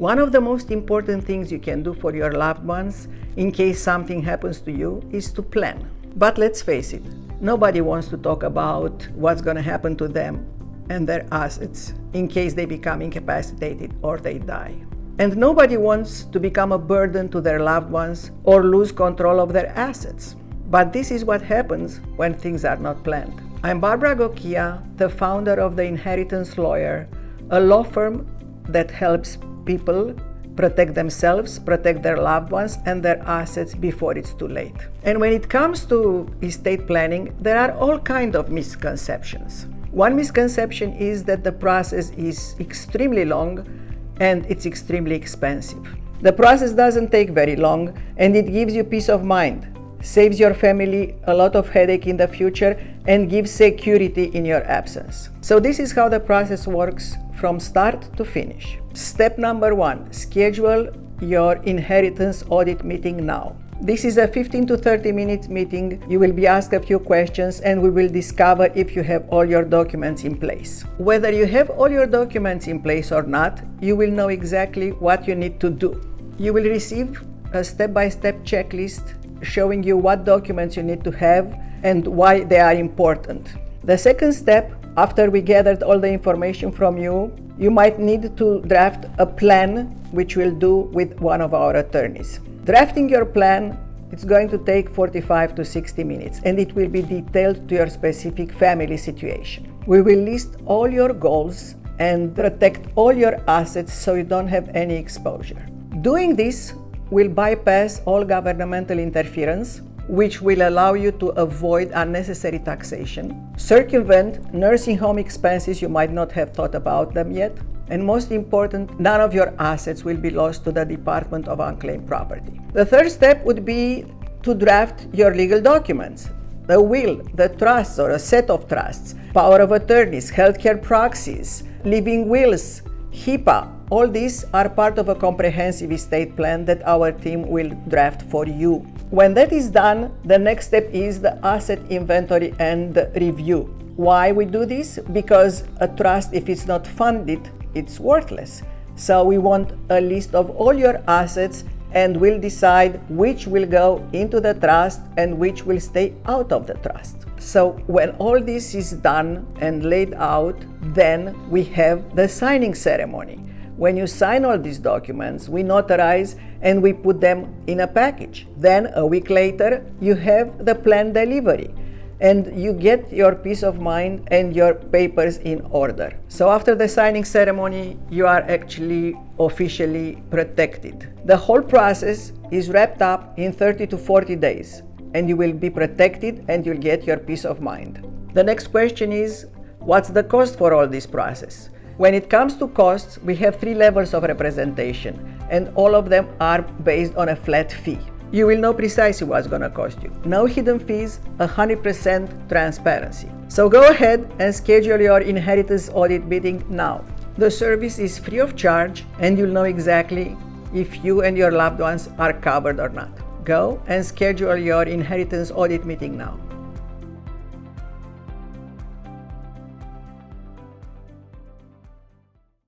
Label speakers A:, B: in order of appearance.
A: One of the most important things you can do for your loved ones in case something happens to you is to plan. But let's face it, nobody wants to talk about what's going to happen to them and their assets in case they become incapacitated or they die. And nobody wants to become a burden to their loved ones or lose control of their assets. But this is what happens when things are not planned. I'm Varvara Gokea, the founder of the Inheritance Lawyer, a law firm that helps people protect themselves, protect their loved ones and their assets before it's too late. And when it comes to estate planning, there are all kinds of misconceptions. One misconception is that the process is extremely long and it's extremely expensive. The process doesn't take very long and it gives you peace of mind, saves your family a lot of headache in the future and gives security in your absence. So this is how the process works from start to finish. Step number 1, schedule your inheritance audit meeting now. This is a 15 to 30 minute meeting. You will be asked a few questions and we will discover if you have all your documents in place. Whether you have all your documents in place or not, you will know exactly what you need to do. You will receive a step-by-step checklist showing you what documents you need to have and why they are important. The second step, after we gathered all the information from you, you might need to draft a plan which we'll do with one of our attorneys. Drafting your plan, it's going to take 45 to 60 minutes and it will be detailed to your specific family situation. We will list all your goals and protect all your assets so you don't have any exposure. Doing this will bypass all governmental interference, which will allow you to avoid unnecessary taxation, circumvent nursing home expenses you might not have thought about them yet, and most important, none of your assets will be lost to the Department of Unclaimed Property. The third step would be to draft your legal documents, the will, the trusts or a set of trusts, power of attorneys, healthcare proxies, living wills, HIPAA. All these are part of a comprehensive estate plan that our team will draft for you. When that is done, the next step is the asset inventory and review. Why we do this? Because a trust, if it's not funded, it's worthless. So we want a list of all your assets and we'll decide which will go into the trust and which will stay out of the trust. So when all this is done and laid out, then we have the signing ceremony. When you sign all these documents, we notarize and we put them in a package. Then a week later, you have the plan delivery and you get your peace of mind and your papers in order. So after the signing ceremony, you are actually officially protected. The whole process is wrapped up in 30 to 40 days and you will be protected and you'll get your peace of mind. The next question is, what's the cost for all this process? When it comes to costs, we have 3 levels of representation and all of them are based on a flat fee. You will know precisely what's going to cost you. No hidden fees, 100% transparency. So go ahead and schedule your inheritance audit meeting now. The service is free of charge and you'll know exactly if you and your loved ones are covered or not. Go and schedule your inheritance audit meeting now.